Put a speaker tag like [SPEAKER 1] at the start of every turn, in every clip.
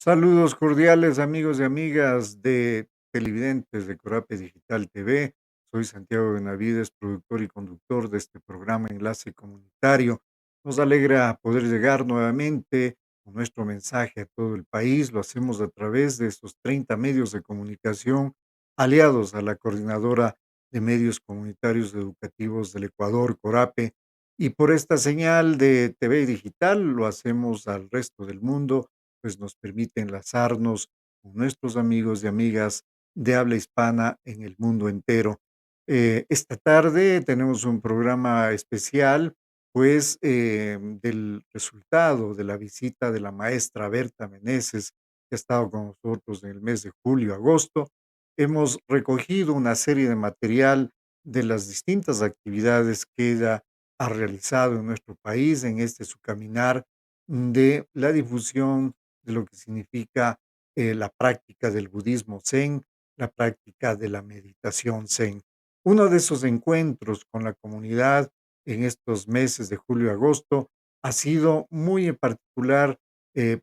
[SPEAKER 1] Saludos cordiales amigos y amigas de televidentes de Corape Digital TV. Soy Santiago Benavides, productor y conductor de este programa Enlace Comunitario. Nos alegra poder llegar nuevamente con nuestro mensaje a todo el país. Lo hacemos a través de estos 30 medios de comunicación aliados a la Coordinadora de Medios Comunitarios Educativos del Ecuador, Corape. Y por esta señal de TV digital lo hacemos al resto del mundo, pues nos permite enlazarnos con nuestros amigos y amigas de habla hispana en el mundo entero. Esta tarde tenemos un programa especial, pues del resultado de la visita de la maestra Berta Meneses, que ha estado con nosotros en el mes de julio, agosto. Hemos recogido una serie de material de las distintas actividades que ella ha realizado en nuestro país en este su caminar de la difusión de lo que significa la práctica del budismo zen, la práctica de la meditación zen. Uno de esos encuentros con la comunidad en estos meses de julio y agosto ha sido muy en particular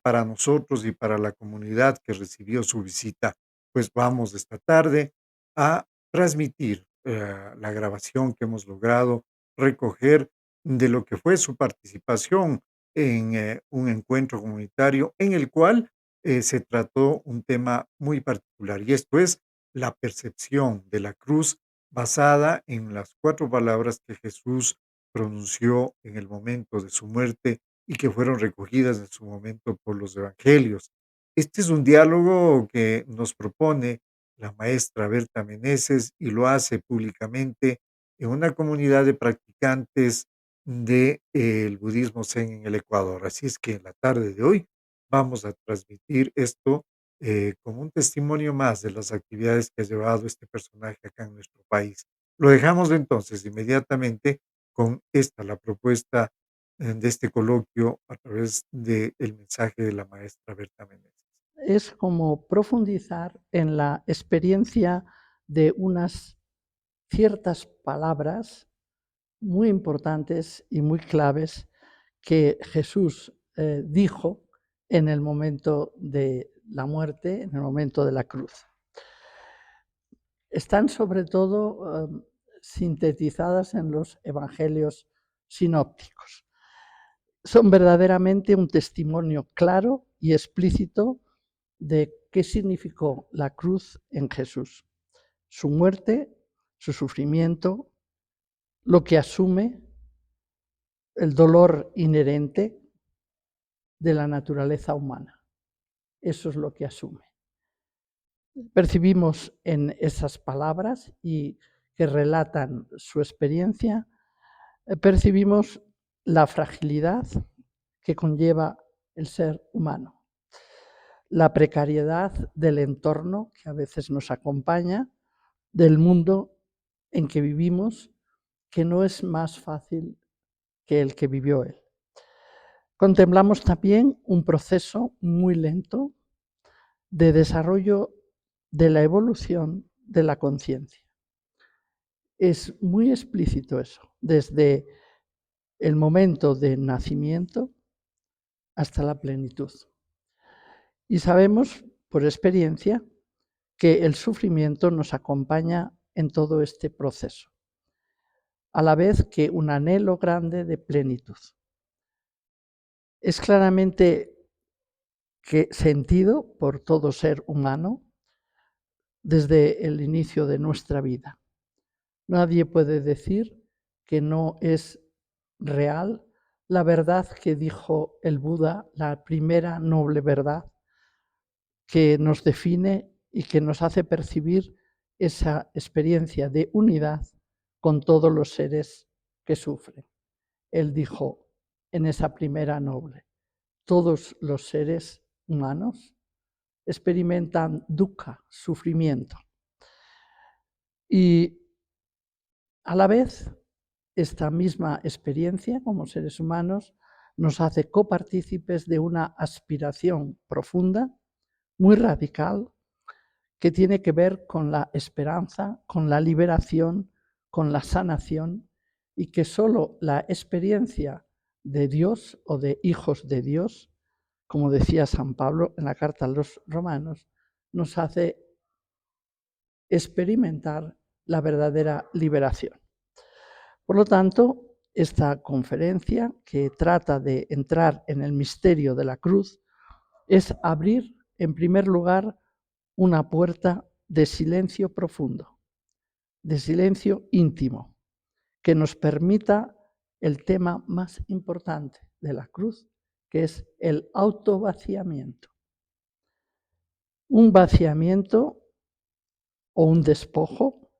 [SPEAKER 1] para nosotros y para la comunidad que recibió su visita. Pues vamos esta tarde a transmitir la grabación que hemos logrado recoger de lo que fue su participación en un encuentro comunitario en el cual se trató un tema muy particular, y esto es la percepción de la cruz basada en las 4 palabras que Jesús pronunció en el momento de su muerte y que fueron recogidas en su momento por los evangelios. Este es un diálogo que nos propone la maestra Berta Meneses y lo hace públicamente en una comunidad de practicantes de, el budismo zen en el Ecuador. Así es que en la tarde de hoy vamos a transmitir esto como un testimonio más de las actividades que ha llevado este personaje acá en nuestro país. Lo dejamos entonces inmediatamente con esta, la propuesta de este coloquio a través del mensaje de la maestra Berta Meneses.
[SPEAKER 2] Es como profundizar en la experiencia de unas ciertas palabras muy importantes y muy claves que Jesús dijo en el momento de la muerte, en el momento de la cruz. Están sobre todo sintetizadas en los evangelios sinópticos. Son verdaderamente un testimonio claro y explícito de qué significó la cruz en Jesús, su muerte, su sufrimiento, lo que asume, el dolor inherente de la naturaleza humana. Eso es lo que asume. Percibimos en esas palabras y que relatan su experiencia, percibimos la fragilidad que conlleva el ser humano, la precariedad del entorno que a veces nos acompaña, del mundo en que vivimos, que no es más fácil que el que vivió él. Contemplamos también un proceso muy lento de desarrollo de la evolución de la conciencia. Es muy explícito eso, desde el momento de nacimiento hasta la plenitud. Y sabemos por experiencia que el sufrimiento nos acompaña en todo este proceso, a la vez que un anhelo grande de plenitud. Es claramente sentido por todo ser humano desde el inicio de nuestra vida. Nadie puede decir que no es real la verdad que dijo el Buda, la primera noble verdad que nos define y que nos hace percibir esa experiencia de unidad con todos los seres que sufren. Él dijo en esa primera noble, todos los seres humanos experimentan dukkha, sufrimiento. Y a la vez, esta misma experiencia como seres humanos nos hace copartícipes de una aspiración profunda, muy radical, que tiene que ver con la esperanza, con la liberación, con la sanación, y que solo la experiencia de Dios o de hijos de Dios como decía San Pablo en la carta a los romanos, nos hace experimentar la verdadera liberación. Por lo tanto, esta conferencia, que trata de entrar en el misterio de la cruz, es abrir, en primer lugar, una puerta de silencio profundo, de silencio íntimo, que nos permita el tema más importante de la cruz, que es el autovaciamiento. Un vaciamiento o un despojo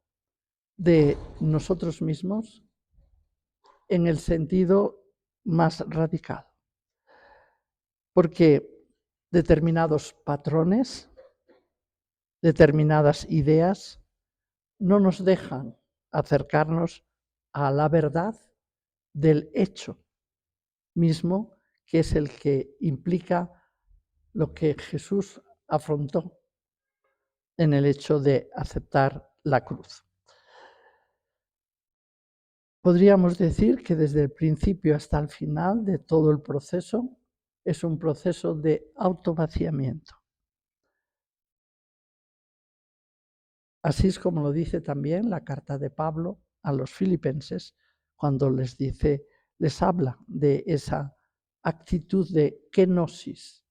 [SPEAKER 2] de nosotros mismos en el sentido más radical, porque determinados patrones, determinadas ideas no nos dejan acercarnos a la verdad del hecho mismo, que es el que implica lo que Jesús afrontó en el hecho de aceptar la cruz. Podríamos decir que desde el principio hasta el final de todo el proceso es un proceso de autovaciamiento. Así es como lo dice también la carta de Pablo a los filipenses cuando les dice, les habla de esa actitud de kenosis,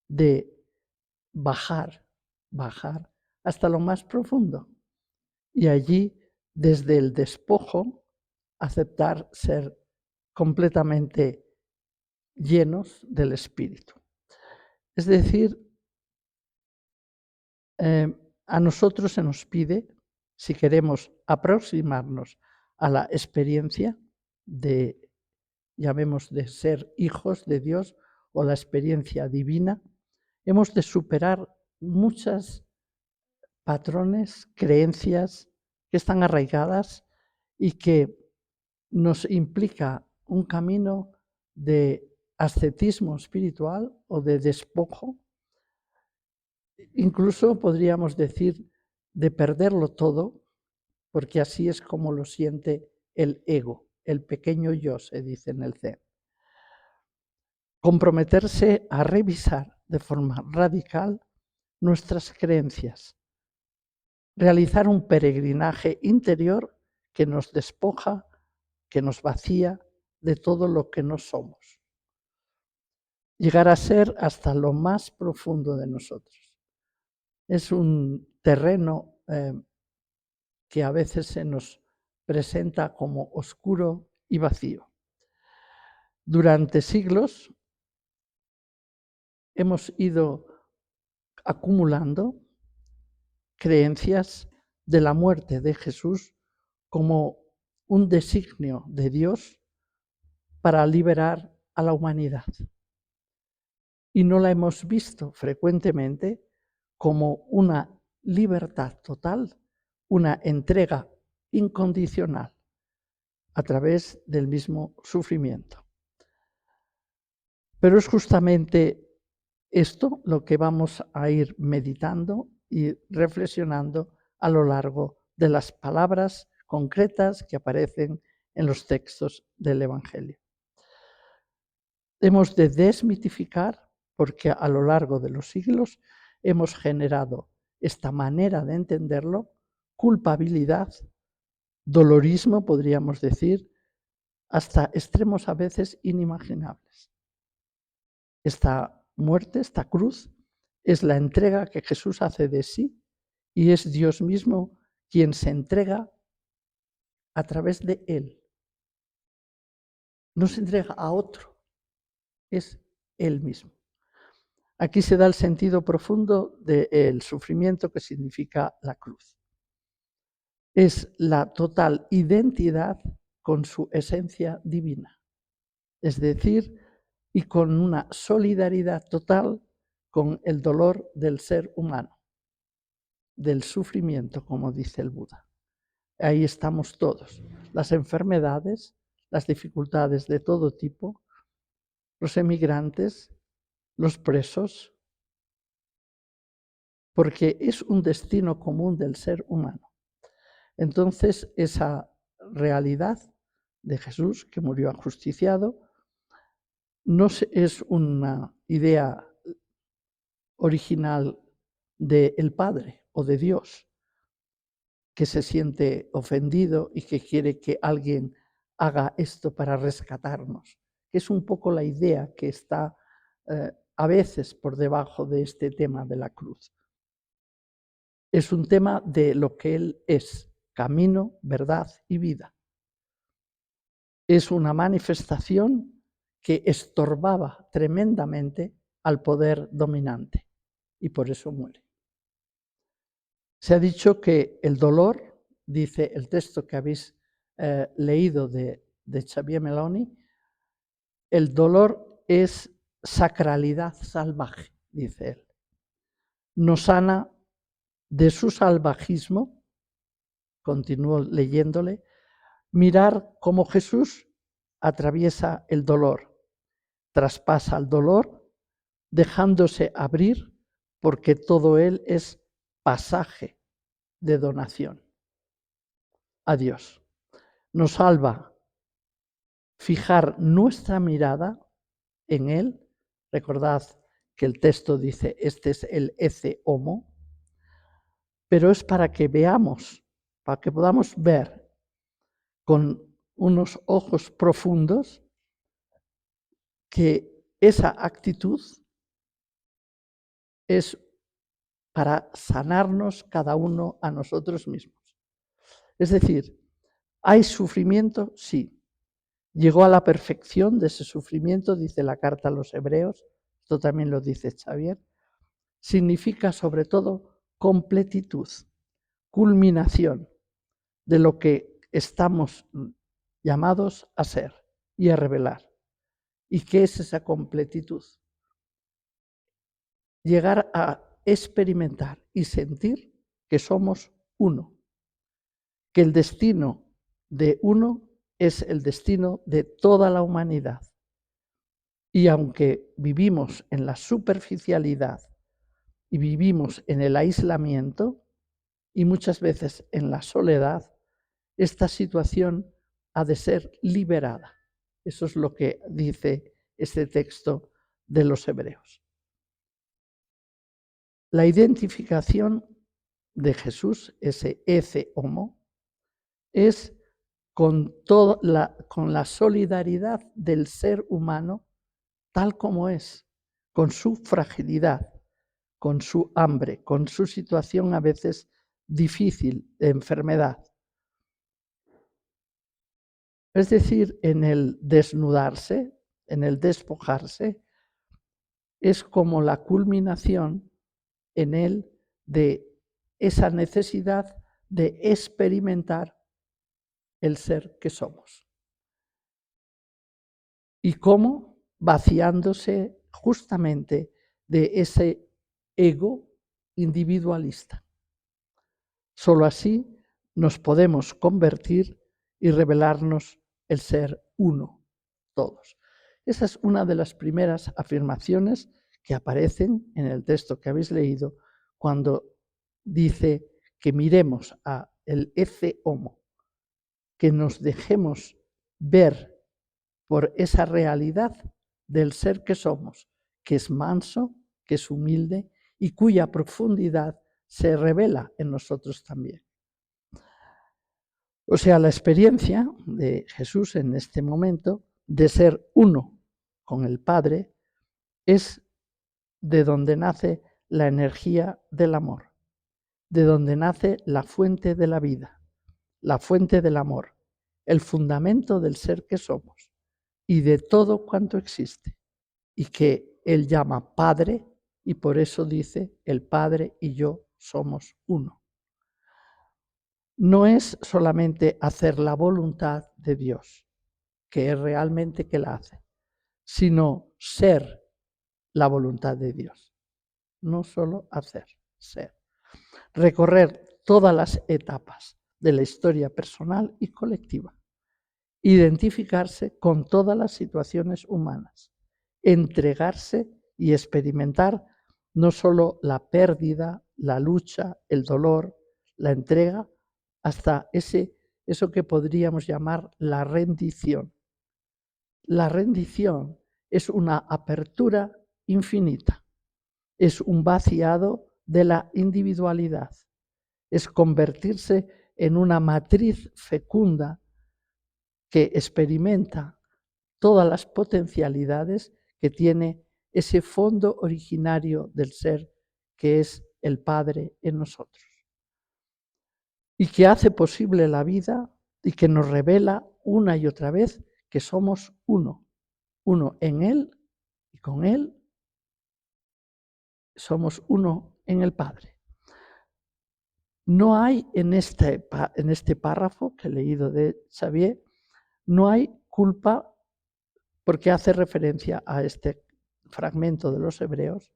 [SPEAKER 2] de bajar hasta lo más profundo. Y allí, desde el despojo, aceptar ser completamente llenos del Espíritu. Es decir, a nosotros se nos pide, si queremos aproximarnos a la experiencia de, llamemos, de ser hijos de Dios o la experiencia divina, hemos de superar muchos patrones, creencias que están arraigadas y que nos implica un camino de ascetismo espiritual o de despojo. Incluso podríamos decir de perderlo todo, porque así es como lo siente el ego, el pequeño yo, se dice en el Zen. Comprometerse a revisar de forma radical nuestras creencias, realizar un peregrinaje interior que nos despoja, que nos vacía de todo lo que no somos. Llegar a ser hasta lo más profundo de nosotros. Es un terreno que a veces se nos presenta como oscuro y vacío. Durante siglos hemos ido acumulando creencias de la muerte de Jesús como un designio de Dios para liberar a la humanidad. Y no la hemos visto frecuentemente como una libertad total, una entrega incondicional a través del mismo sufrimiento. Pero es justamente esto lo que vamos a ir meditando y reflexionando a lo largo de las palabras concretas que aparecen en los textos del Evangelio. Hemos de desmitificar, porque a lo largo de los siglos hemos generado esta manera de entenderlo, culpabilidad, dolorismo, podríamos decir, hasta extremos a veces inimaginables. Esta muerte, esta cruz, es la entrega que Jesús hace de sí y es Dios mismo quien se entrega a través de Él. No se entrega a otro, es Él mismo. Aquí se da el sentido profundo del sufrimiento que significa la cruz. Es la total identidad con su esencia divina, es decir, y con una solidaridad total con el dolor del ser humano, del sufrimiento, como dice el Buda. Ahí estamos todos, las enfermedades, las dificultades de todo tipo, los emigrantes, los presos, porque es un destino común del ser humano. Entonces, esa realidad de Jesús, que murió ajusticiado, no es una idea original del Padre o de Dios, que se siente ofendido y que quiere que alguien haga esto para rescatarnos, que es un poco la idea que está a veces por debajo de este tema de la cruz. Es un tema de lo que Él es, camino, verdad y vida. Es una manifestación que estorbaba tremendamente al poder dominante y por eso muere. Se ha dicho que el dolor, dice el texto que habéis leído de Xavier Meloni, el dolor es sacralidad salvaje, dice él. Nos sana de su salvajismo, continúo leyéndole, mirar cómo Jesús atraviesa el dolor, traspasa el dolor, dejándose abrir porque todo él es pasaje de donación a Dios. Nos salva fijar nuestra mirada en Él. Recordad que el texto dice, este es el ece homo, pero es para que veamos, para que podamos ver con unos ojos profundos que esa actitud es para sanarnos cada uno a nosotros mismos. Es decir, ¿hay sufrimiento? Sí. Llegó a la perfección de ese sufrimiento, dice la carta a los Hebreos, esto también lo dice Xavier, significa sobre todo completitud, culminación de lo que estamos llamados a ser y a revelar. ¿Y qué es esa completitud? Llegar a experimentar y sentir que somos uno, que el destino de uno es el destino de toda la humanidad. Y aunque vivimos en la superficialidad y vivimos en el aislamiento y muchas veces en la soledad, esta situación ha de ser liberada. Eso es lo que dice este texto de los Hebreos. La identificación de Jesús, ese ece homo, es con la solidaridad del ser humano tal como es, con su fragilidad, con su hambre, con su situación a veces difícil de enfermedad. Es decir, en el desnudarse, en el despojarse, es como la culminación en él de esa necesidad de experimentar el ser que somos. ¿Y cómo? Vaciándose justamente de ese ego individualista. Solo así nos podemos convertir y revelarnos el ser uno, todos. Esa es una de las primeras afirmaciones que aparecen en el texto que habéis leído cuando dice que miremos a el ece homo, que nos dejemos ver por esa realidad del ser que somos, que es manso, que es humilde y cuya profundidad se revela en nosotros también. O sea, la experiencia de Jesús en este momento de ser uno con el Padre es de donde nace la energía del amor, de donde nace la fuente de la vida, la fuente del amor, el fundamento del ser que somos y de todo cuanto existe, y que Él llama Padre y por eso dice, el Padre y yo somos uno. No es solamente hacer la voluntad de Dios, que es realmente que la hace, sino ser la voluntad de Dios. No solo hacer, ser. Recorrer todas las etapas de la historia personal y colectiva. Identificarse con todas las situaciones humanas. Entregarse y experimentar no solo la pérdida, la lucha, el dolor, la entrega, hasta eso que podríamos llamar la rendición. La rendición es una apertura infinita. Es un vaciado de la individualidad. Es convertirse en una matriz fecunda que experimenta todas las potencialidades que tiene ese fondo originario del ser que es el Padre en nosotros y que hace posible la vida y que nos revela una y otra vez que somos uno, uno en Él y con Él somos uno en el Padre. No hay en este párrafo que he leído de Xavier, no hay culpa porque hace referencia a este fragmento de los Hebreos,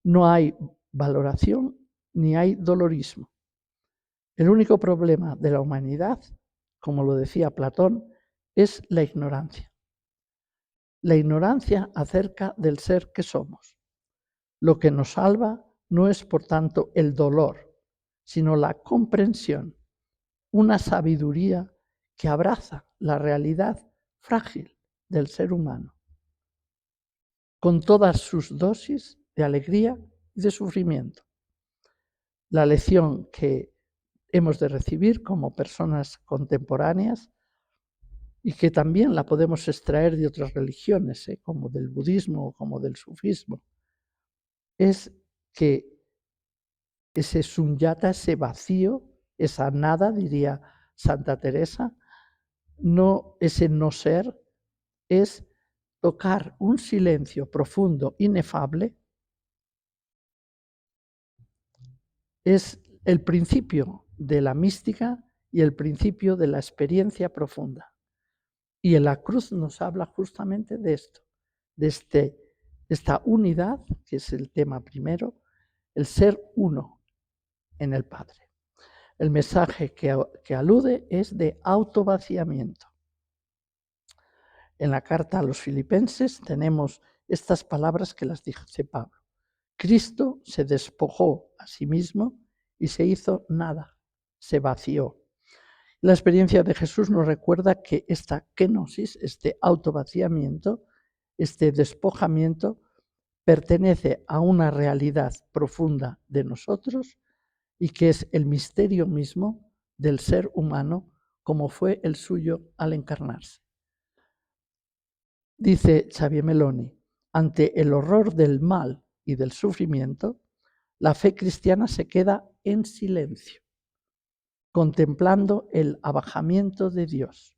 [SPEAKER 2] no hay valoración ni hay dolorismo. El único problema de la humanidad, como lo decía Platón, es la ignorancia. La ignorancia acerca del ser que somos. Lo que nos salva no es, por tanto, el dolor, sino la comprensión, una sabiduría que abraza la realidad frágil del ser humano, con todas sus dosis de alegría y de sufrimiento. La lección que hemos de recibir como personas contemporáneas y que también la podemos extraer de otras religiones, como del budismo o como del sufismo, es que ese sunyata, ese vacío, esa nada, diría Santa Teresa, no, ese no ser, es tocar un silencio profundo, inefable, es el principio de la mística y el principio de la experiencia profunda. Y en la cruz nos habla justamente de esto, de esta unidad, que es el tema primero, el ser uno en el Padre. El mensaje que alude es de autovaciamiento. En la carta a los Filipenses tenemos estas palabras que las dice Pablo. Cristo se despojó a sí mismo y se hizo nada, se vació. La experiencia de Jesús nos recuerda que esta kenosis, este autovaciamiento, este despojamiento, pertenece a una realidad profunda de nosotros y que es el misterio mismo del ser humano, como fue el suyo al encarnarse. Dice Xavier Meloni, ante el horror del mal y del sufrimiento, la fe cristiana se queda en silencio, contemplando el abajamiento de Dios.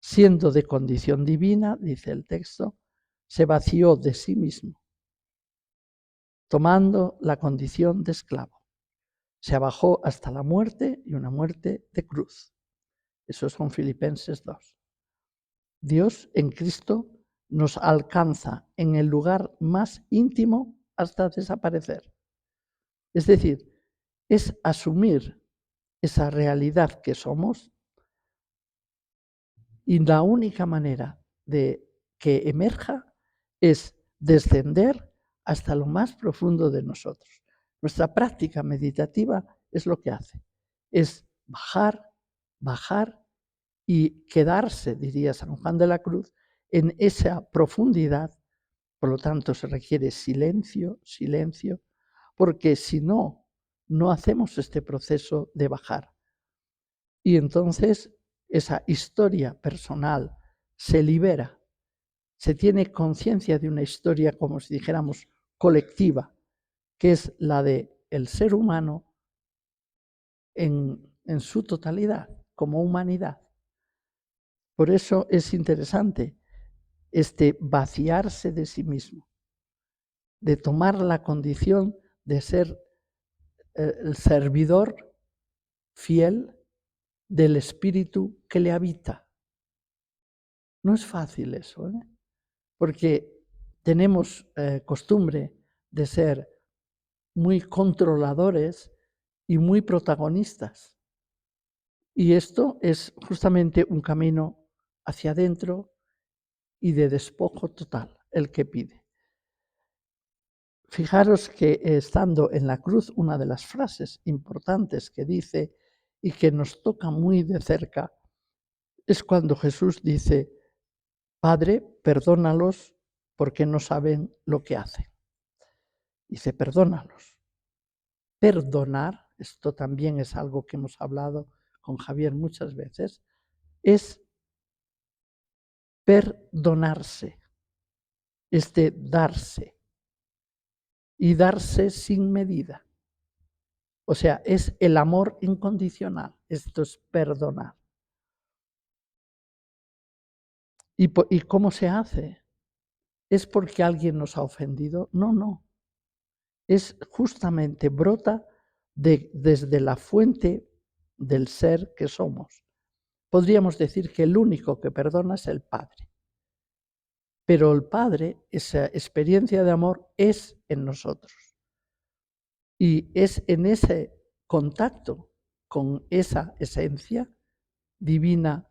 [SPEAKER 2] Siendo de condición divina, dice el texto, se vació de sí mismo, tomando la condición de esclavo. Se abajó hasta la muerte y una muerte de cruz. Eso son Filipenses 2. Dios en Cristo nos alcanza en el lugar más íntimo hasta desaparecer. Es decir, es asumir esa realidad que somos y la única manera de que emerja es descender hasta lo más profundo de nosotros. Nuestra práctica meditativa es lo que hace, es bajar, bajar y quedarse, diría San Juan de la Cruz, en esa profundidad. Por lo tanto, se requiere silencio, silencio, porque si no, no hacemos este proceso de bajar. Y entonces esa historia personal se libera, se tiene conciencia de una historia, como si dijéramos, colectiva, que es la de el ser humano en su totalidad, como humanidad. Por eso es interesante este vaciarse de sí mismo, de tomar la condición de ser el servidor fiel del espíritu que le habita. No es fácil eso, porque tenemos costumbre de ser muy controladores y muy protagonistas. Y esto es justamente un camino hacia adentro y de despojo total, el que pide. Fijaros que estando en la cruz, una de las frases importantes que dice y que nos toca muy de cerca es cuando Jesús dice, Padre, perdónalos porque no saben lo que hacen. Dice, perdónalos. Perdonar, esto también es algo que hemos hablado con Javier muchas veces, es perdonarse, es de darse y darse sin medida. O sea, es el amor incondicional, esto es perdonar. ¿Y cómo se hace? ¿Es porque alguien nos ha ofendido? No, no. Es justamente brota desde la fuente del ser que somos. Podríamos decir que el único que perdona es el Padre. Pero el Padre, esa experiencia de amor, es en nosotros. Y es en ese contacto con esa esencia divina,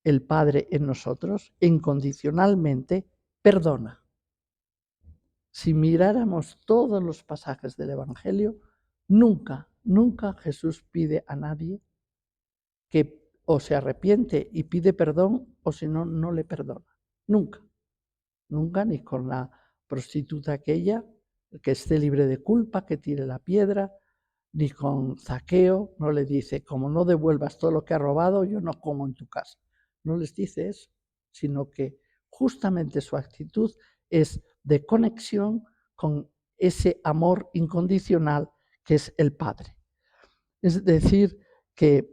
[SPEAKER 2] el Padre en nosotros, incondicionalmente perdona. Si miráramos todos los pasajes del Evangelio, nunca, nunca Jesús pide a nadie que o se arrepiente y pide perdón o si no, no le perdona. Nunca, nunca, ni con la prostituta aquella, que esté libre de culpa, que tire la piedra, ni con Zaqueo, no le dice, como no devuelvas todo lo que has robado, yo no como en tu casa. No les dice eso, sino que justamente su actitud es de conexión con ese amor incondicional que es el Padre. Es decir, que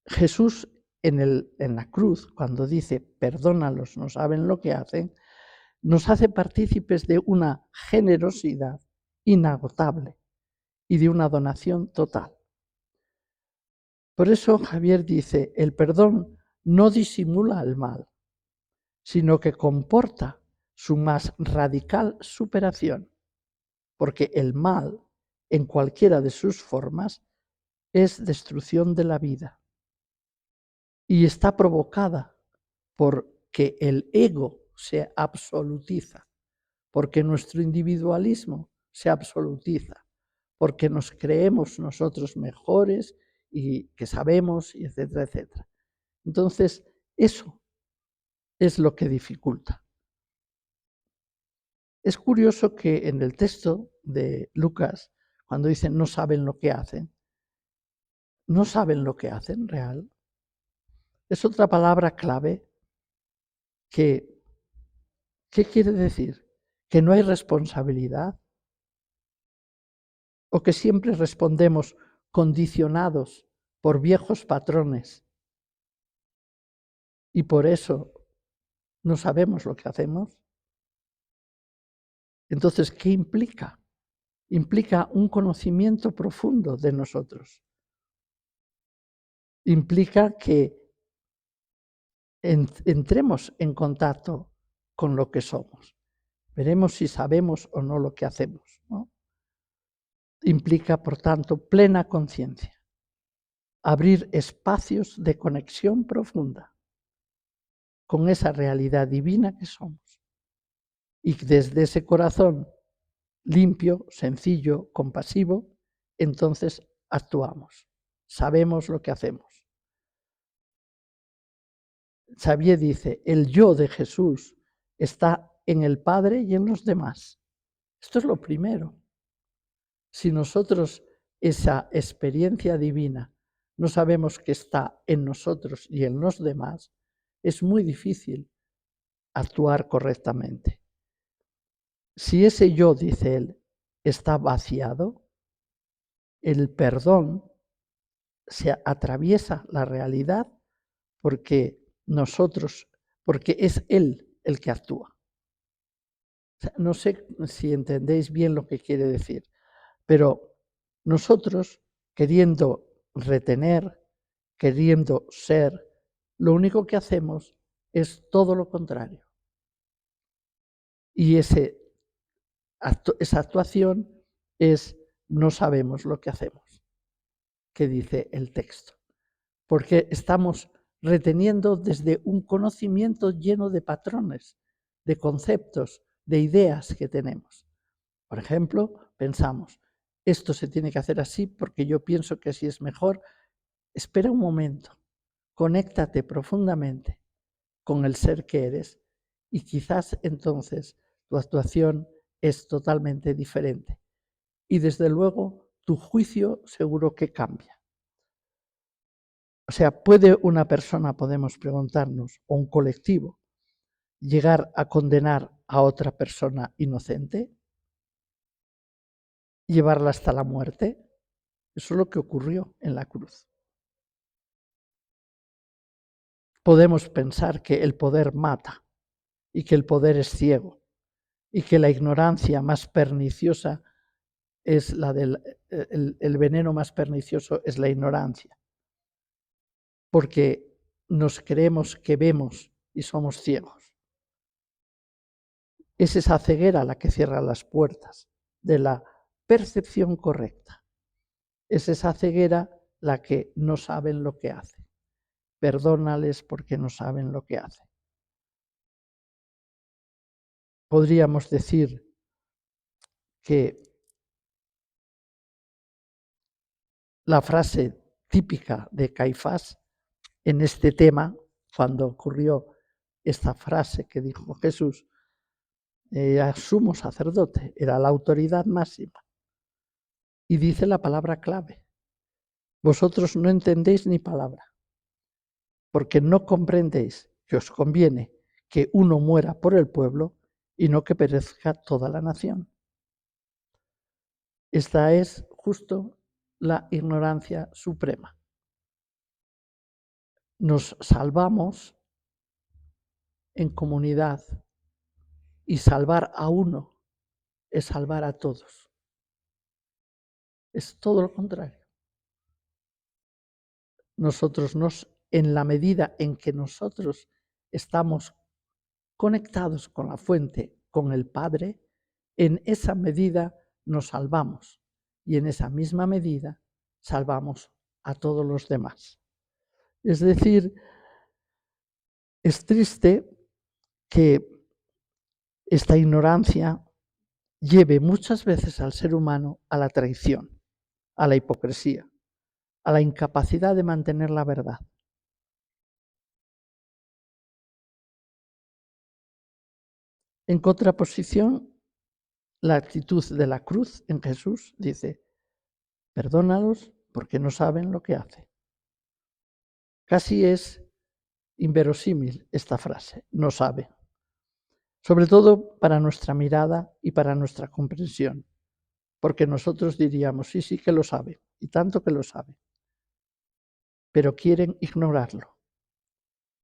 [SPEAKER 2] Jesús en la cruz, cuando dice, perdónalos, no saben lo que hacen, nos hace partícipes de una generosidad inagotable y de una donación total. Por eso Javier dice, el perdón no disimula el mal, sino que comporta su más radical superación, porque el mal, en cualquiera de sus formas, es destrucción de la vida y está provocada porque el ego se absolutiza, porque nuestro individualismo se absolutiza, porque nos creemos nosotros mejores y que sabemos, y etcétera, etcétera. Entonces, eso es lo que dificulta. Es curioso que en el texto de Lucas, cuando dicen no saben lo que hacen, no saben lo que hacen real. Es otra palabra clave que, ¿qué quiere decir? Que no hay responsabilidad o que siempre respondemos condicionados por viejos patrones y por eso no sabemos lo que hacemos. Entonces, ¿qué implica? Implica un conocimiento profundo de nosotros. Implica que entremos en contacto con lo que somos. Veremos si sabemos o no lo que hacemos, ¿no? Implica, por tanto, plena conciencia. Abrir espacios de conexión profunda con esa realidad divina que somos. Y desde ese corazón limpio, sencillo, compasivo, entonces actuamos. Sabemos lo que hacemos. Xavier dice, el yo de Jesús está en el Padre y en los demás. Esto es lo primero. Si nosotros esa experiencia divina no sabemos que está en nosotros y en los demás, es muy difícil actuar correctamente. Si ese yo, dice él, está vaciado, el perdón se atraviesa la realidad porque porque es él el que actúa. O sea, no sé si entendéis bien lo que quiere decir, pero nosotros, queriendo retener, queriendo ser, lo único que hacemos es todo lo contrario. Y esa actuación es no sabemos lo que hacemos, que dice el texto, porque estamos reteniendo desde un conocimiento lleno de patrones, de conceptos, de ideas que tenemos. Por ejemplo, pensamos, esto se tiene que hacer así porque yo pienso que así es mejor. Espera un momento, conéctate profundamente con el ser que eres Y quizás entonces tu actuación es totalmente diferente. Y desde luego tu juicio seguro que cambia. O sea, ¿puede una persona, podemos preguntarnos, o un colectivo, llegar a condenar a otra persona inocente? ¿Llevarla hasta la muerte? Eso es lo que ocurrió en la cruz. Podemos pensar que el poder mata y que el poder es ciego y que la ignorancia más perniciosa es la del el veneno más pernicioso es la ignorancia, porque nos creemos que vemos y somos ciegos. Es esa ceguera la que cierra las puertas de la percepción correcta. Es esa ceguera la que no saben lo que hace. Perdónales porque no saben lo que hacen. Podríamos decir que la frase típica de Caifás en este tema, cuando ocurrió esta frase que dijo Jesús, sumo sacerdote, era la autoridad máxima. Y dice la palabra clave: vosotros no entendéis ni palabra, porque no comprendéis que os conviene que uno muera por el pueblo y no que perezca toda la nación. Esta es justo la ignorancia suprema. Nos salvamos en comunidad y salvar a uno es salvar a todos. Es todo lo contrario. En la medida en que nosotros estamos conectados con la fuente, con el Padre, en esa medida nos salvamos y en esa misma medida salvamos a todos los demás. Es decir, es triste que esta ignorancia lleve muchas veces al ser humano a la traición, a la hipocresía, a la incapacidad de mantener la verdad. En contraposición, la actitud de la cruz en Jesús dice: perdónalos porque no saben lo que hacen. Casi es inverosímil esta frase, no sabe. Sobre todo para nuestra mirada y para nuestra comprensión, porque nosotros diríamos, sí, sí que lo sabe, y tanto que lo sabe, pero quieren ignorarlo.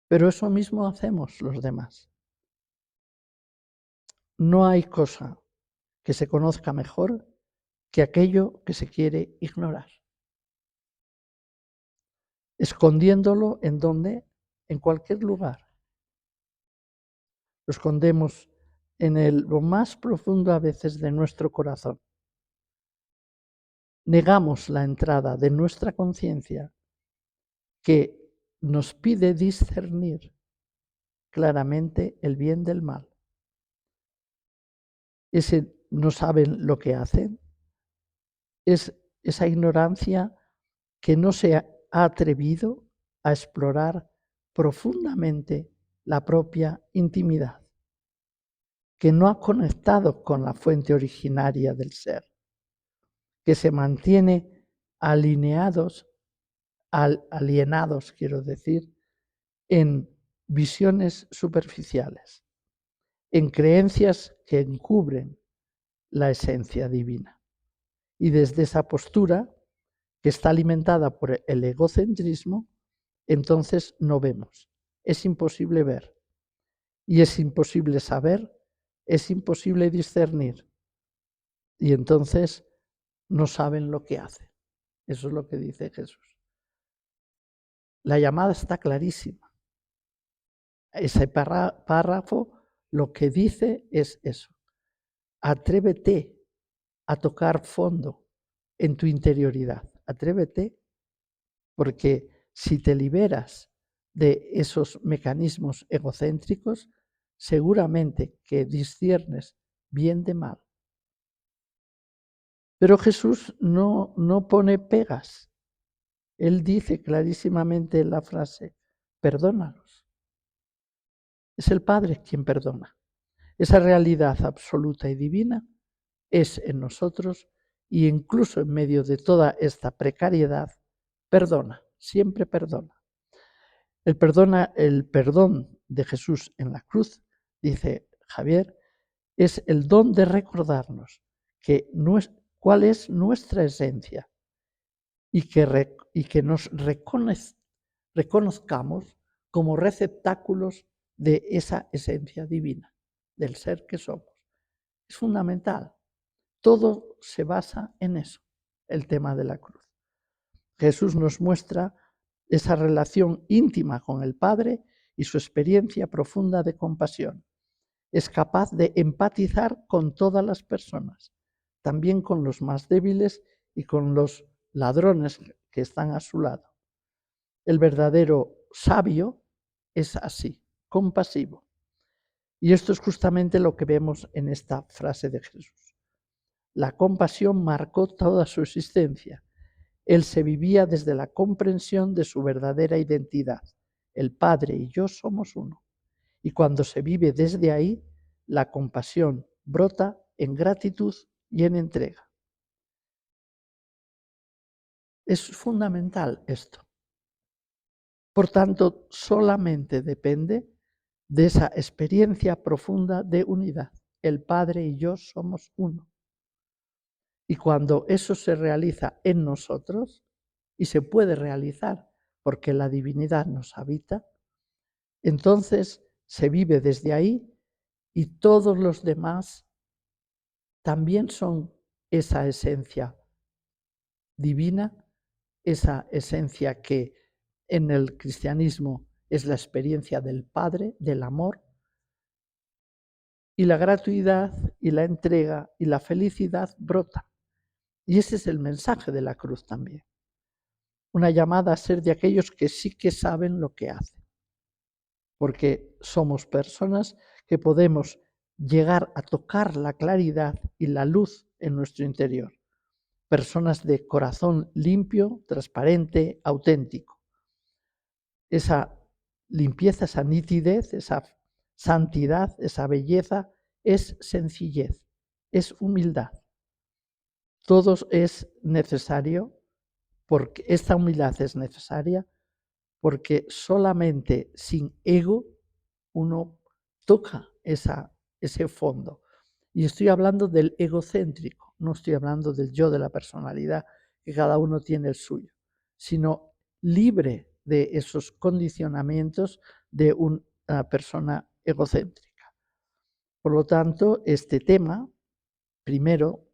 [SPEAKER 2] Pero eso mismo hacemos los demás. No hay cosa que se conozca mejor que aquello que se quiere ignorar. Escondiéndolo en donde, en cualquier lugar. Lo escondemos en lo más profundo a veces de nuestro corazón. Negamos la entrada de nuestra conciencia que nos pide discernir claramente el bien del mal. Ese no saben lo que hacen, es esa ignorancia que no se ha atrevido a explorar profundamente la propia intimidad, que no ha conectado con la fuente originaria del ser, que se mantiene alienados, quiero decir, en visiones superficiales, en creencias que encubren la esencia divina. Y desde esa postura, que está alimentada por el egocentrismo, entonces no vemos. Es imposible ver. Y es imposible saber, es imposible discernir. Y entonces no saben lo que hacen. Eso es lo que dice Jesús. La llamada está clarísima. Ese párrafo lo que dice es eso. Atrévete a tocar fondo en tu interioridad. Atrévete, porque si te liberas de esos mecanismos egocéntricos, seguramente que disciernes bien de mal. Pero Jesús no pone pegas. Él dice clarísimamente en la frase: perdónalos. Es el Padre quien perdona. Esa realidad absoluta y divina es en nosotros y incluso en medio de toda esta precariedad, perdona, siempre perdona. El perdón de Jesús en la cruz, dice Javier, es el don de recordarnos que cuál es nuestra esencia y que nos reconozcamos como receptáculos de esa esencia divina, del ser que somos. Es fundamental. Todo se basa en eso, el tema de la cruz. Jesús nos muestra esa relación íntima con el Padre y su experiencia profunda de compasión. Es capaz de empatizar con todas las personas, también con los más débiles y con los ladrones que están a su lado. El verdadero sabio es así, compasivo. Y esto es justamente lo que vemos en esta frase de Jesús. La compasión marcó toda su existencia. Él se vivía desde la comprensión de su verdadera identidad. El Padre y yo somos uno. Y cuando se vive desde ahí, la compasión brota en gratitud y en entrega. Es fundamental esto. Por tanto, solamente depende de esa experiencia profunda de unidad. El Padre y yo somos uno. Y cuando eso se realiza en nosotros, y se puede realizar porque la divinidad nos habita, entonces se vive desde ahí y todos los demás también son esa esencia divina, esa esencia que en el cristianismo es la experiencia del Padre, del amor, y la gratuidad y la entrega y la felicidad brotan. Y ese es el mensaje de la cruz también. Una llamada a ser de aquellos que sí que saben lo que hacen. Porque somos personas que podemos llegar a tocar la claridad y la luz en nuestro interior. Personas de corazón limpio, transparente, auténtico. Esa limpieza, esa nitidez, esa santidad, esa belleza es sencillez, es humildad. Todo es necesario, porque esta humildad es necesaria, porque solamente sin ego uno toca ese fondo. Y estoy hablando del egocéntrico, no estoy hablando del yo de la personalidad, que cada uno tiene el suyo, sino libre de esos condicionamientos de una persona egocéntrica. Por lo tanto, este tema, primero,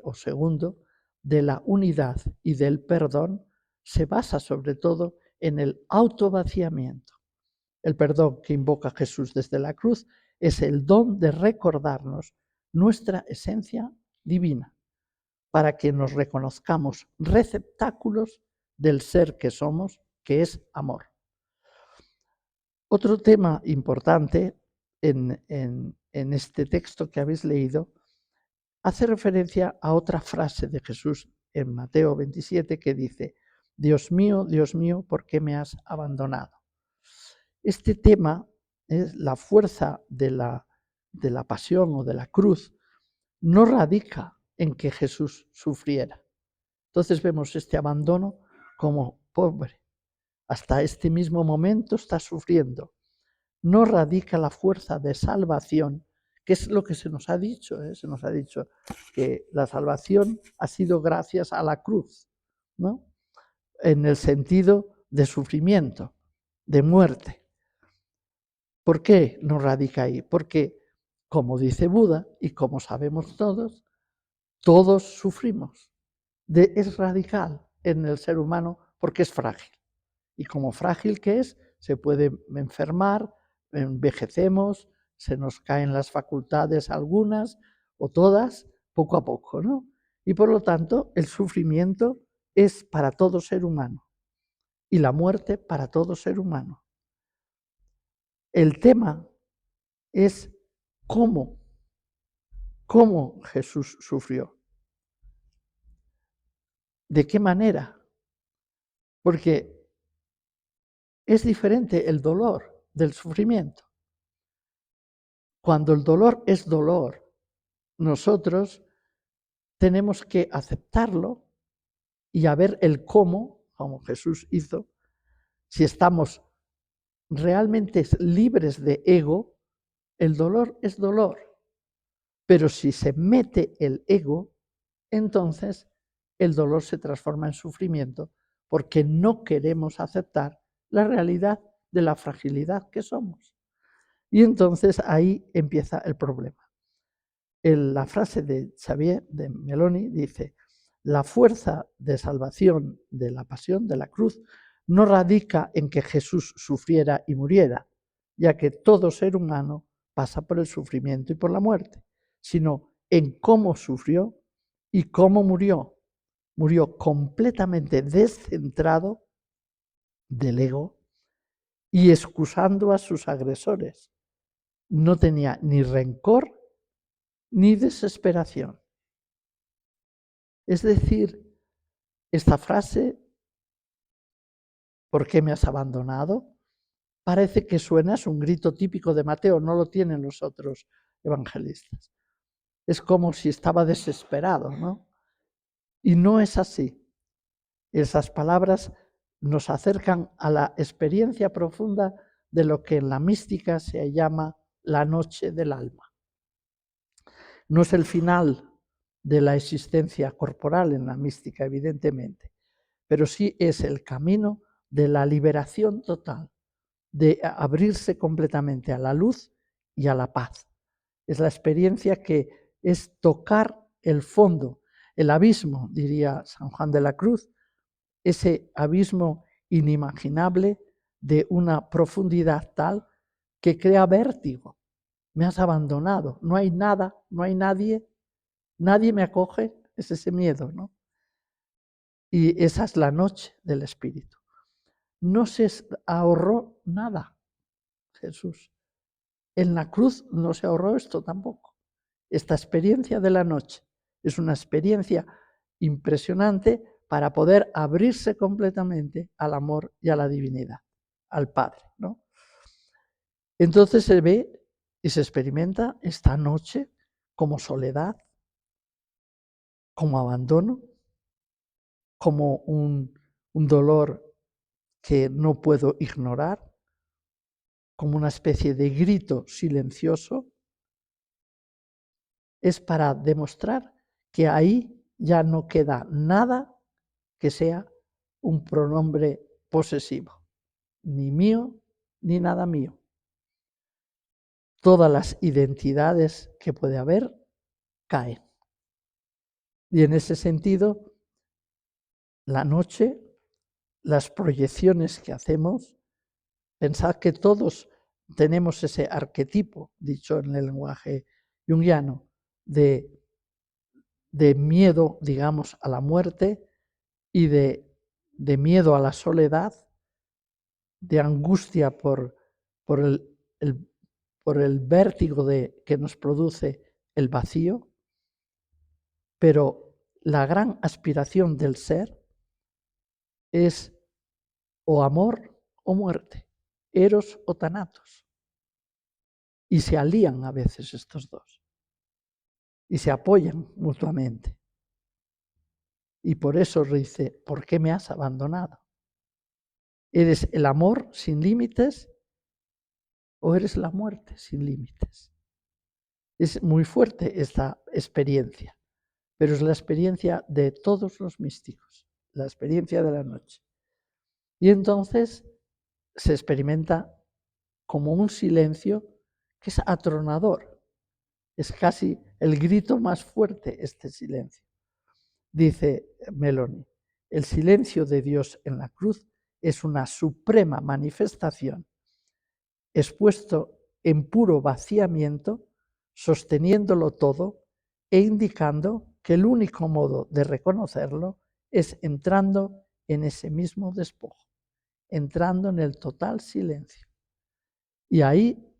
[SPEAKER 2] o segundo, de la unidad y del perdón, se basa sobre todo en el autovaciamiento. El perdón que invoca Jesús desde la cruz es el don de recordarnos nuestra esencia divina, para que nos reconozcamos receptáculos del ser que somos, que es amor. Otro tema importante en este texto que habéis leído hace referencia a otra frase de Jesús en Mateo 27 que dice: Dios mío, ¿por qué me has abandonado? Este tema es la fuerza de la pasión o de la cruz, no radica en que Jesús sufriera. Entonces vemos este abandono como pobre. Hasta este mismo momento está sufriendo. No radica la fuerza de salvación, que es lo que se nos ha dicho. Se nos ha dicho que la salvación ha sido gracias a la cruz, ¿no? En el sentido de sufrimiento, de muerte. ¿Por qué no radica ahí? Porque, como dice Buda y como sabemos todos sufrimos. Es radical en el ser humano porque es frágil. Y como frágil que es, se puede enfermar, envejecemos, se nos caen las facultades algunas o todas, poco a poco, ¿no? Y por lo tanto, el sufrimiento es para todo ser humano y la muerte para todo ser humano. El tema es cómo Jesús sufrió. ¿De qué manera? Porque es diferente el dolor del sufrimiento. Cuando el dolor es dolor, nosotros tenemos que aceptarlo y a ver el cómo, como Jesús hizo, si estamos realmente libres de ego, el dolor es dolor. Pero si se mete el ego, entonces el dolor se transforma en sufrimiento porque no queremos aceptar la realidad de la fragilidad que somos. Y entonces ahí empieza el problema. La frase de Xavier de Meloni dice: la fuerza de salvación de la pasión, de la cruz, no radica en que Jesús sufriera y muriera, ya que todo ser humano pasa por el sufrimiento y por la muerte, sino en cómo sufrió y cómo murió. Murió completamente descentrado del ego y excusando a sus agresores. No tenía ni rencor ni desesperación. Es decir, esta frase, ¿por qué me has abandonado?, parece que suena, es un grito típico de Mateo, no lo tienen los otros evangelistas. Es como si estaba desesperado, ¿no? Y no es así. Esas palabras nos acercan a la experiencia profunda de lo que en la mística se llama la noche del alma. No es el final de la existencia corporal en la mística, evidentemente, pero sí es el camino de la liberación total, de abrirse completamente a la luz y a la paz. Es la experiencia que es tocar el fondo, el abismo, diría San Juan de la Cruz, ese abismo inimaginable de una profundidad tal que crea vértigo. Me has abandonado, no hay nada, no hay nadie, nadie me acoge, es ese miedo, ¿no? Y esa es la noche del Espíritu. No se ahorró nada, Jesús. En la cruz no se ahorró esto tampoco. Esta experiencia de la noche es una experiencia impresionante para poder abrirse completamente al amor y a la divinidad, al Padre, ¿no? Entonces se ve y se experimenta esta noche como soledad, como abandono, como un dolor que no puedo ignorar, como una especie de grito silencioso. Es para demostrar que ahí ya no queda nada que sea un pronombre posesivo, ni mío, ni nada mío. Todas las identidades que puede haber caen. Y en ese sentido, la noche, las proyecciones que hacemos, pensad que todos tenemos ese arquetipo, dicho en el lenguaje junguiano, de miedo, digamos, a la muerte y de miedo a la soledad, de angustia por el vértigo que nos produce el vacío, pero la gran aspiración del ser es o amor o muerte, eros o thanatos. Y se alían a veces estos dos y se apoyan mutuamente. Y por eso dice: ¿por qué me has abandonado? ¿Eres el amor sin límites o eres la muerte sin límites? Es muy fuerte esta experiencia, pero es la experiencia de todos los místicos, la experiencia de la noche. Y entonces se experimenta como un silencio que es atronador. Es casi el grito más fuerte, este silencio. Dice Meloni: el silencio de Dios en la cruz es una suprema manifestación, expuesto en puro vaciamiento, sosteniéndolo todo e indicando que el único modo de reconocerlo es entrando en ese mismo despojo, entrando en el total silencio. Y ahí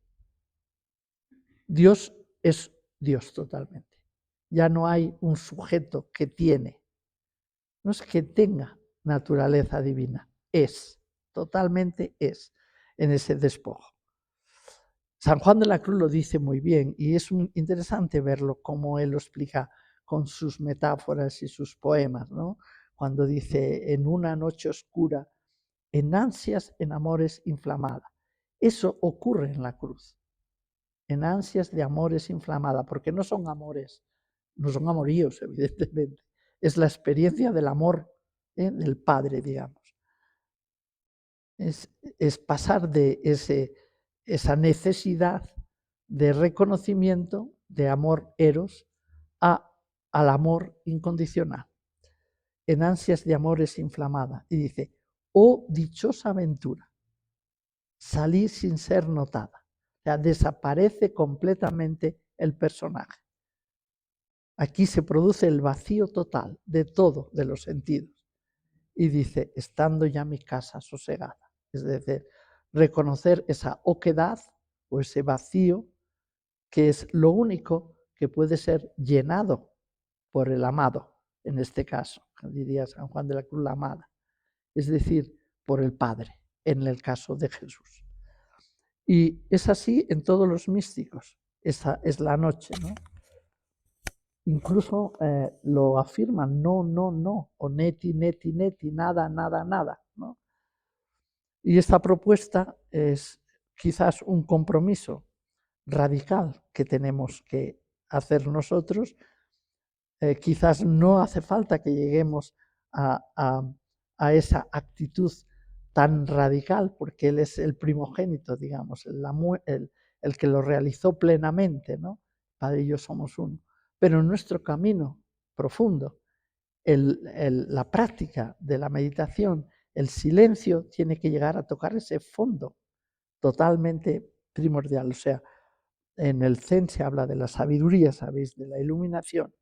[SPEAKER 2] Dios es Dios totalmente. Ya no hay un sujeto que tiene, no es que tenga naturaleza divina, es, totalmente es, en ese despojo. San Juan de la Cruz lo dice muy bien y es interesante verlo como él lo explica con sus metáforas y sus poemas, ¿no? Cuando dice, en una noche oscura, en ansias, en amores inflamada. Eso ocurre en la cruz, en ansias de amores inflamada, porque no son amores, no son amoríos, evidentemente. Es la experiencia del amor del Padre, digamos. Es pasar de esa necesidad de reconocimiento, de amor eros, al amor incondicional. En ansias de amores inflamada. Y dice, oh dichosa aventura, salir sin ser notada. O sea, desaparece completamente el personaje. Aquí se produce el vacío total de todo, de los sentidos. Y dice, estando ya mi casa sosegada. Es decir, reconocer esa oquedad o ese vacío que es lo único que puede ser llenado por el amado, en este caso, diría San Juan de la Cruz, la amada, es decir, por el Padre, en el caso de Jesús. Y es así en todos los místicos, esa es la noche, ¿no? Incluso lo afirman, no, no, no, o neti, neti, neti, nada, nada, nada, ¿no? Y esta propuesta es quizás un compromiso radical que tenemos que hacer nosotros. Quizás no hace falta que lleguemos a, a, a, esa actitud tan radical, porque Él es el primogénito, digamos, el que lo realizó plenamente, ¿no? Padre y yo somos uno. Pero en nuestro camino profundo, la práctica de la meditación, el silencio tiene que llegar a tocar ese fondo totalmente primordial. O sea, en el Zen se habla de la sabiduría, ¿sabéis? De la iluminación,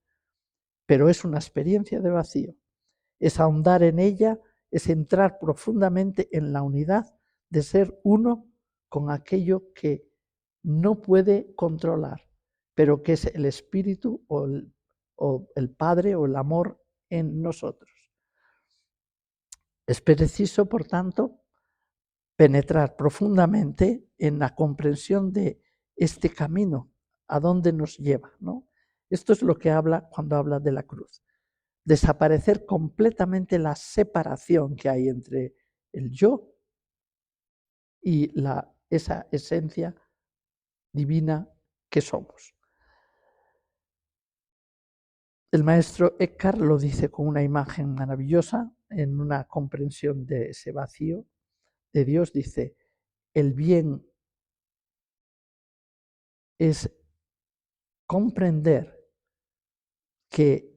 [SPEAKER 2] pero es una experiencia de vacío. Es ahondar en ella, es entrar profundamente en la unidad de ser uno con aquello que no puede controlar, pero que es el espíritu o el Padre o el amor en nosotros. Es preciso, por tanto, penetrar profundamente en la comprensión de este camino, a dónde nos lleva, ¿no? Esto es lo que habla cuando habla de la cruz. Desaparecer completamente la separación que hay entre el yo y esa esencia divina que somos. El maestro Eckhart lo dice con una imagen maravillosa, en una comprensión de ese vacío de Dios, dice, el bien es comprender que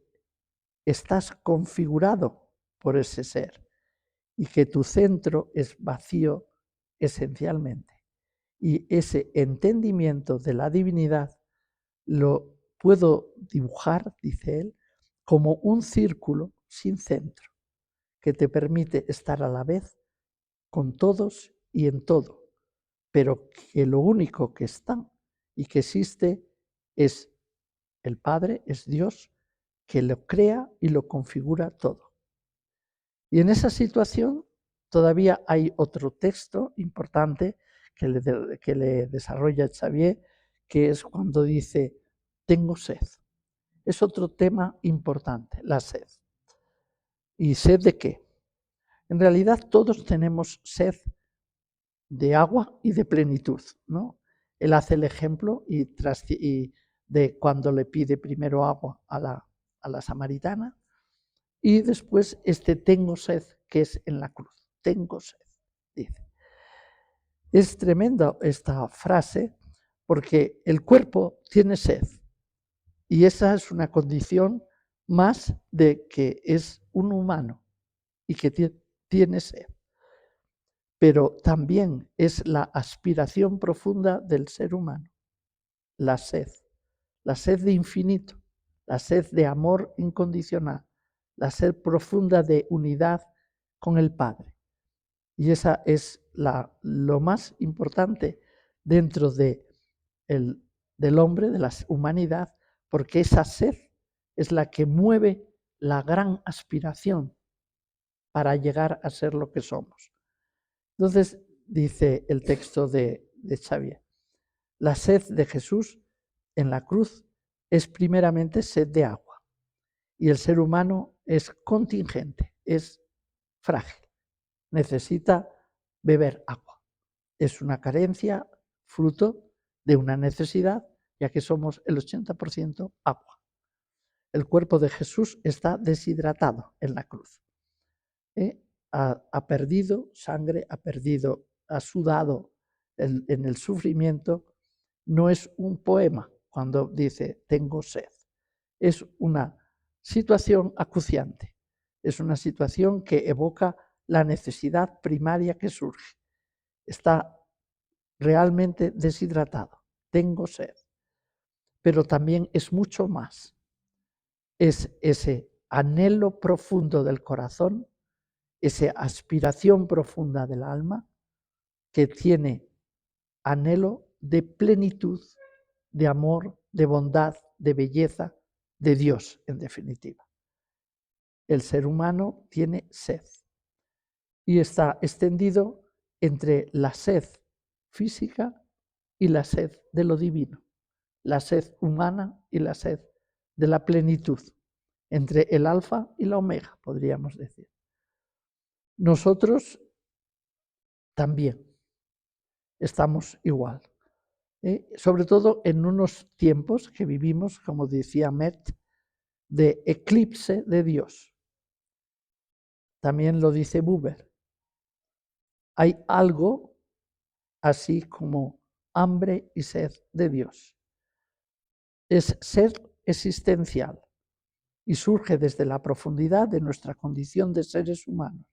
[SPEAKER 2] estás configurado por ese ser y que tu centro es vacío esencialmente. Y ese entendimiento de la divinidad lo puedo dibujar, dice él, como un círculo sin centro, que te permite estar a la vez con todos y en todo, pero que lo único que está y que existe es el Padre, es Dios, que lo crea y lo configura todo. Y en esa situación todavía hay otro texto importante que le desarrolla Xavier, que es cuando dice, tengo sed. Es otro tema importante, la sed. ¿Y sed de qué? En realidad todos tenemos sed de agua y de plenitud, ¿no? Él hace el ejemplo de cuando le pide primero agua a la samaritana y después tengo sed que es en la cruz. Tengo sed, dice. Es tremenda esta frase porque el cuerpo tiene sed y esa es una condición más de que es un humano y que tiene sed. Pero también es la aspiración profunda del ser humano, la sed de infinito, la sed de amor incondicional, la sed profunda de unidad con el Padre. Y esa es lo más importante dentro del hombre, de la humanidad, porque esa sed es la que mueve la gran aspiración para llegar a ser lo que somos. Entonces, dice el texto de Xavier, La sed de Jesús en la cruz es primeramente sed de agua y el ser humano es contingente, es frágil, necesita beber agua. Es una carencia fruto de una necesidad, ya que somos el 80% agua. El cuerpo de Jesús está deshidratado en la cruz. Ha perdido sangre, ha sudado en el sufrimiento. No es un poema cuando dice tengo sed. Es una situación acuciante. Es una situación que evoca la necesidad primaria que surge. Está realmente deshidratado. Tengo sed. Pero también es mucho más. Es ese anhelo profundo del corazón, esa aspiración profunda del alma que tiene anhelo de plenitud, de amor, de bondad, de belleza, de Dios, en definitiva. El ser humano tiene sed y está extendido entre la sed física y la sed de lo divino, la sed humana y la sed de la plenitud, entre el alfa y la omega, podríamos decir. Nosotros también estamos igual. Sobre todo en unos tiempos que vivimos, como decía Met, de eclipse de Dios. También lo dice Buber. Hay algo así como hambre y sed de Dios. Es sed existencial y surge desde la profundidad de nuestra condición de seres humanos.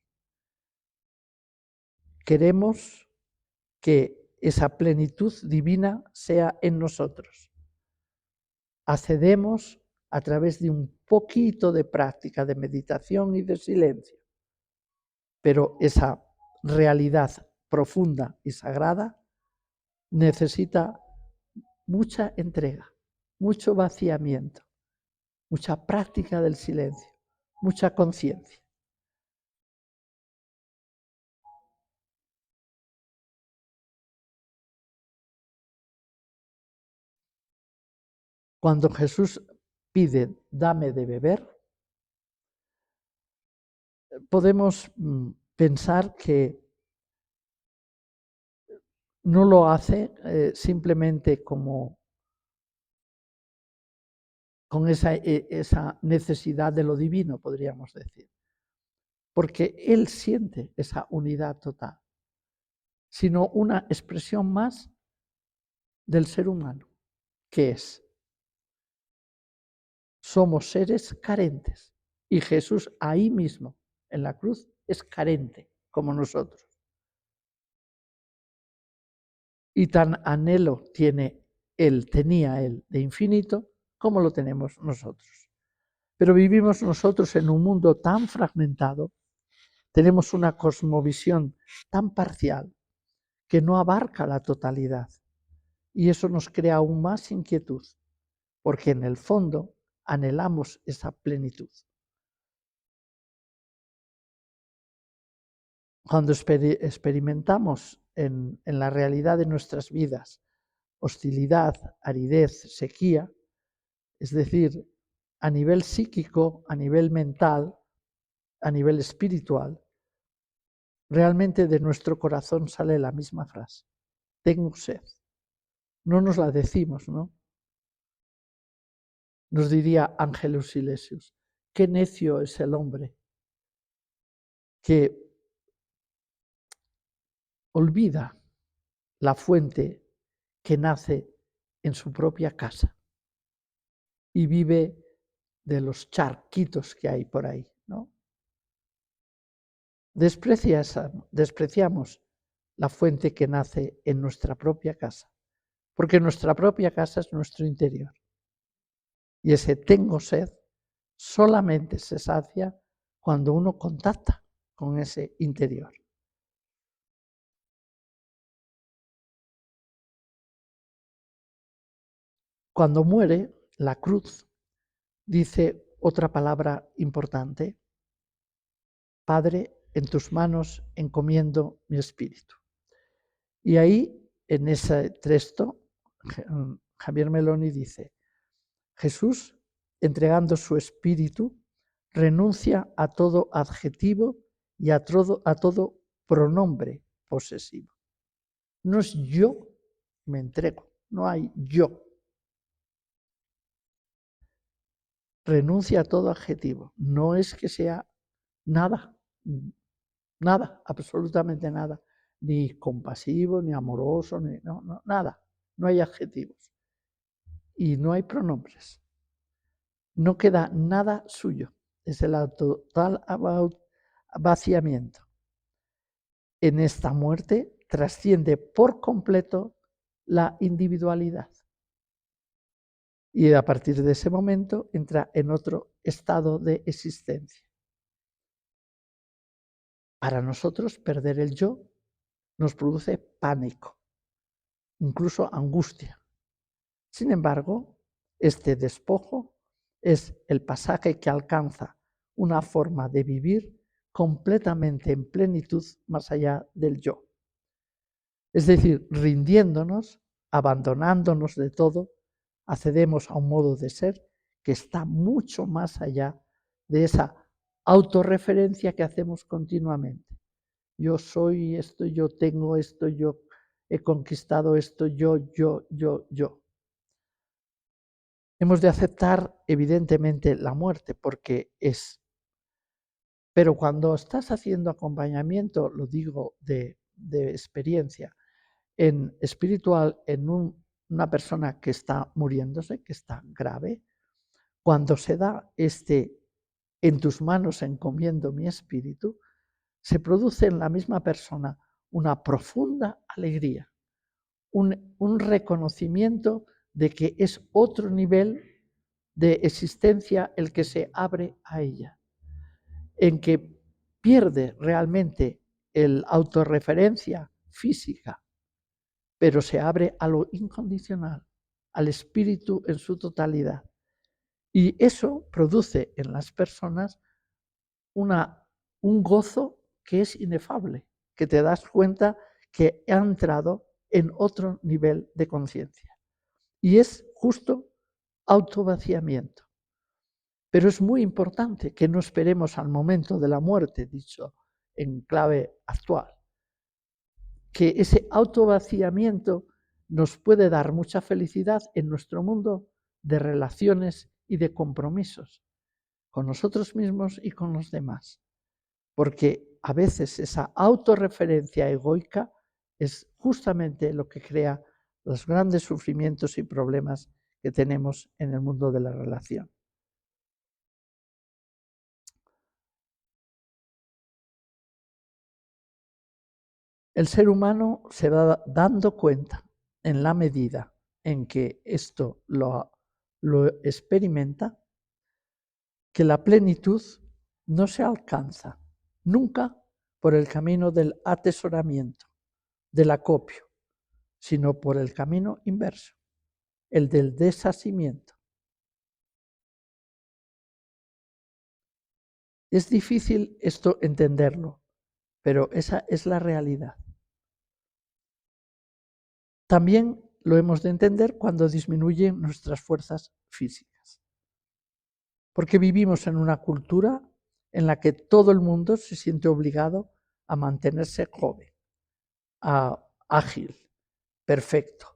[SPEAKER 2] Queremos que esa plenitud divina sea en nosotros. Accedemos a través de un poquito de práctica de meditación y de silencio, pero esa realidad profunda y sagrada necesita mucha entrega, mucho vaciamiento, mucha práctica del silencio, mucha conciencia. Cuando Jesús pide, dame de beber, podemos pensar que no lo hace simplemente como con esa necesidad de lo divino, podríamos decir, porque Él siente esa unidad total, sino una expresión más del ser humano, que es, somos seres carentes, y Jesús ahí mismo, en la cruz, es carente, como nosotros. Y tan anhelo tenía Él de infinito, como lo tenemos nosotros. Pero vivimos nosotros en un mundo tan fragmentado, tenemos una cosmovisión tan parcial, que no abarca la totalidad. Y eso nos crea aún más inquietud, porque en el fondo anhelamos esa plenitud. Cuando experimentamos en la realidad de nuestras vidas hostilidad, aridez, sequía, es decir, a nivel psíquico, a nivel mental, a nivel espiritual, realmente de nuestro corazón sale la misma frase: tengo sed. No nos la decimos, ¿no? Nos diría Ángelus Silesius, qué necio es el hombre que olvida la fuente que nace en su propia casa y vive de los charquitos que hay por ahí, ¿no? Despreciamos la fuente que nace en nuestra propia casa, porque nuestra propia casa es nuestro interior. Y ese tengo sed solamente se sacia cuando uno contacta con ese interior. Cuando muere, la cruz dice otra palabra importante: Padre, en tus manos encomiendo mi espíritu. Y ahí, en ese texto, Javier Meloni dice, Jesús, entregando su espíritu, renuncia a todo adjetivo y a todo pronombre posesivo. No es yo, me entrego, no hay yo. Renuncia a todo adjetivo. No es que sea nada, nada, absolutamente nada, ni compasivo, ni amoroso, no, nada. No hay adjetivos y no hay pronombres. No queda nada suyo. Es el total vaciamiento. En esta muerte trasciende por completo la individualidad. Y a partir de ese momento entra en otro estado de existencia. Para nosotros perder el yo nos produce pánico, incluso angustia. Sin embargo, este despojo es el pasaje que alcanza una forma de vivir completamente en plenitud más allá del yo. Es decir, rindiéndonos, abandonándonos de todo, accedemos a un modo de ser que está mucho más allá de esa autorreferencia que hacemos continuamente. Yo soy esto, yo tengo esto, yo he conquistado esto, yo. Hemos de aceptar evidentemente la muerte porque es. Pero cuando estás haciendo acompañamiento, lo digo de experiencia, en espiritual, en una persona que está muriéndose, que está grave, cuando se da en tus manos encomiendo mi espíritu, se produce en la misma persona una profunda alegría, un reconocimiento de que es otro nivel de existencia el que se abre a ella, en que pierde realmente el autorreferencia física, pero se abre a lo incondicional, al espíritu en su totalidad. Y eso produce en las personas un gozo que es inefable, que te das cuenta que ha entrado en otro nivel de conciencia. Y es justo autovaciamiento. Pero es muy importante que no esperemos al momento de la muerte, dicho en clave actual, que ese autovaciamiento nos puede dar mucha felicidad en nuestro mundo de relaciones y de compromisos con nosotros mismos y con los demás. Porque a veces esa autorreferencia egoica es justamente lo que crea los grandes sufrimientos y problemas que tenemos en el mundo de la relación. El ser humano se va dando cuenta en la medida en que esto lo experimenta, que la plenitud no se alcanza nunca por el camino del atesoramiento, del acopio, sino por el camino inverso, el del desasimiento. Es difícil esto entenderlo, pero esa es la realidad. También lo hemos de entender cuando disminuyen nuestras fuerzas físicas. Porque vivimos en una cultura en la que todo el mundo se siente obligado a mantenerse joven, ágil, perfecto.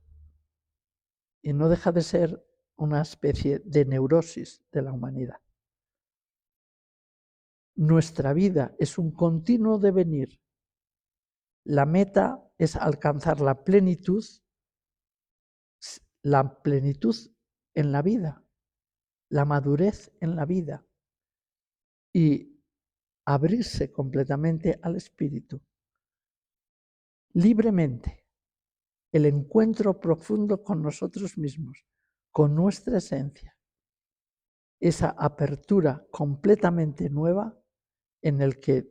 [SPEAKER 2] Y no deja de ser una especie de neurosis de la humanidad. Nuestra vida es un continuo devenir. La meta es alcanzar la plenitud en la vida, la madurez en la vida y abrirse completamente al espíritu. Libremente, el encuentro profundo con nosotros mismos, con nuestra esencia, esa apertura completamente nueva en el que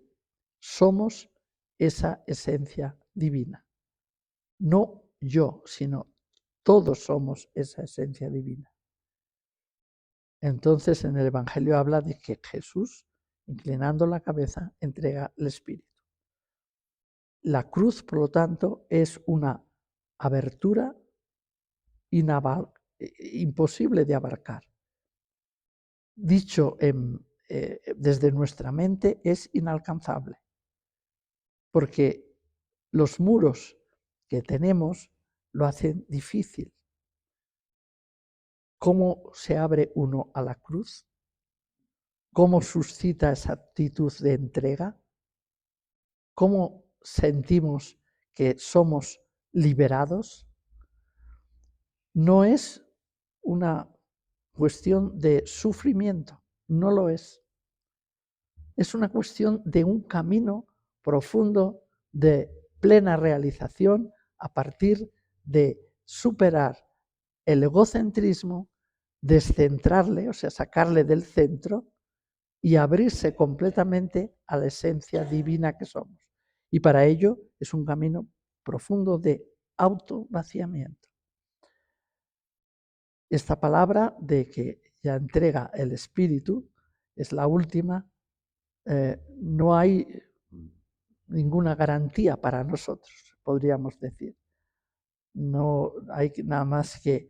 [SPEAKER 2] somos esa esencia divina. No yo, sino todos somos esa esencia divina. Entonces en el Evangelio habla de que Jesús, inclinando la cabeza, entrega el Espíritu. La cruz, por lo tanto, es una abertura imposible de abarcar. Dicho desde nuestra mente es inalcanzable, porque los muros que tenemos lo hacen difícil. ¿Cómo se abre uno a la cruz? ¿Cómo suscita esa actitud de entrega? ¿Cómo sentimos que somos liberados? No es una cuestión de sufrimiento, no lo es. Es una cuestión de un camino profundo de plena realización a partir de superar el egocentrismo, descentrarle, o sea, sacarle del centro y abrirse completamente a la esencia divina que somos. Y para ello es un camino profundo de autovaciamiento. Esta palabra de que ya entrega el espíritu es la última. No hay ninguna garantía para nosotros, podríamos decir. No hay nada más que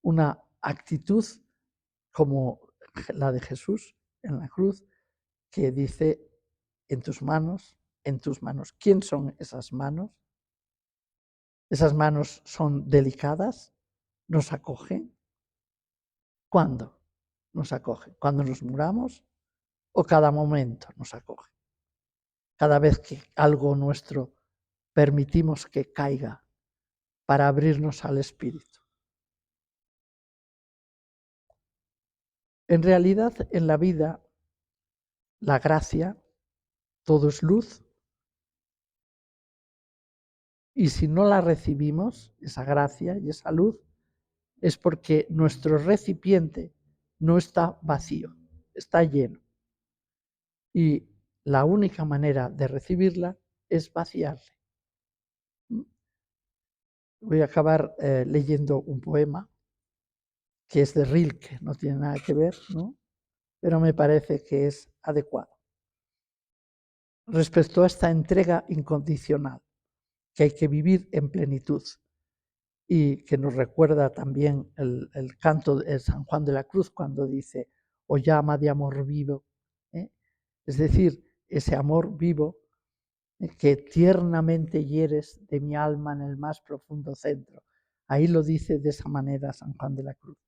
[SPEAKER 2] una actitud como la de Jesús en la cruz, que dice, en tus manos, en tus manos. ¿Quién son esas manos? Esas manos son delicadas, nos acogen. ¿Cuándo nos acogen? ¿Cuando nos muramos o cada momento nos acogen? Cada vez que algo nuestro permitimos que caiga para abrirnos al Espíritu. En realidad, en la vida, la gracia, todo es luz, y si no la recibimos, esa gracia y esa luz, es porque nuestro recipiente no está vacío, está lleno. Y la única manera de recibirla es vaciarle. Voy a acabar leyendo un poema que es de Rilke, no tiene nada que ver, ¿no? Pero me parece que es adecuado. Respecto a esta entrega incondicional, que hay que vivir en plenitud y que nos recuerda también el canto de San Juan de la Cruz cuando dice, o llama de amor vivo, ¿eh? Es decir, ese amor vivo que tiernamente hieres de mi alma en el más profundo centro. Ahí lo dice de esa manera San Juan de la Cruz.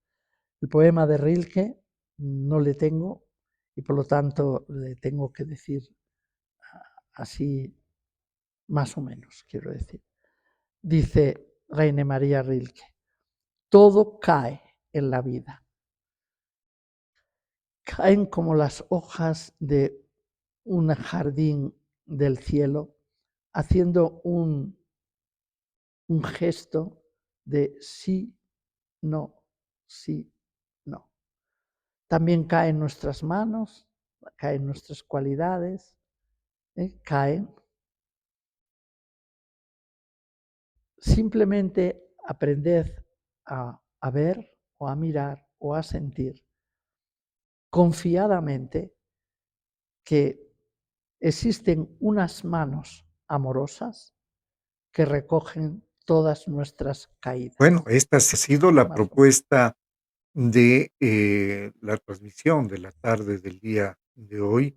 [SPEAKER 2] El poema de Rilke no le tengo y por lo tanto le tengo que decir así más o menos, quiero decir. Dice Raine María Rilke, todo cae en la vida. Caen como las hojas de un jardín del cielo, haciendo un gesto de sí, no, sí, no. También caen nuestras manos, caen nuestras cualidades, caen. Simplemente aprended a ver o a mirar o a sentir confiadamente que existen unas manos amorosas que recogen todas nuestras
[SPEAKER 1] Bueno,
[SPEAKER 2] caídas.
[SPEAKER 1] esta ha sido la
[SPEAKER 2] Más o menos.
[SPEAKER 1] propuesta de la transmisión de la tarde del día de hoy.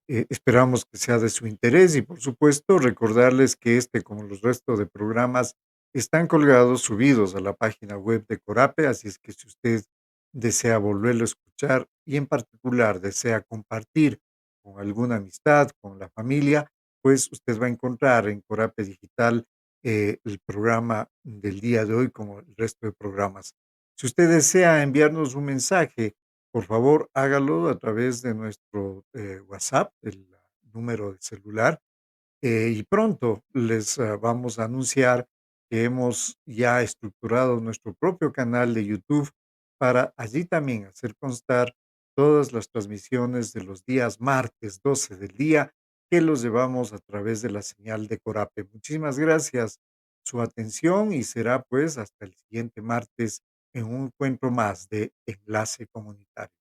[SPEAKER 1] Esperamos que sea de su interés y, por supuesto, recordarles que este, como los restos de programas, están colgados, subidos a la página web de Corape, así es que si usted desea volverlo a escuchar y en particular desea compartir con alguna amistad, con la familia, pues usted va a encontrar en Corape Digital el programa del día de hoy como el resto de programas. Si usted desea enviarnos un mensaje, por favor, hágalo a través de nuestro WhatsApp, el número de celular, y pronto les vamos a anunciar que hemos ya estructurado nuestro propio canal de YouTube para allí también hacer constar todas las transmisiones de los días martes 12 del día que los llevamos a través de la señal de Corape. Muchísimas gracias su atención y será pues hasta el siguiente martes en un encuentro más de Enlace Comunitario.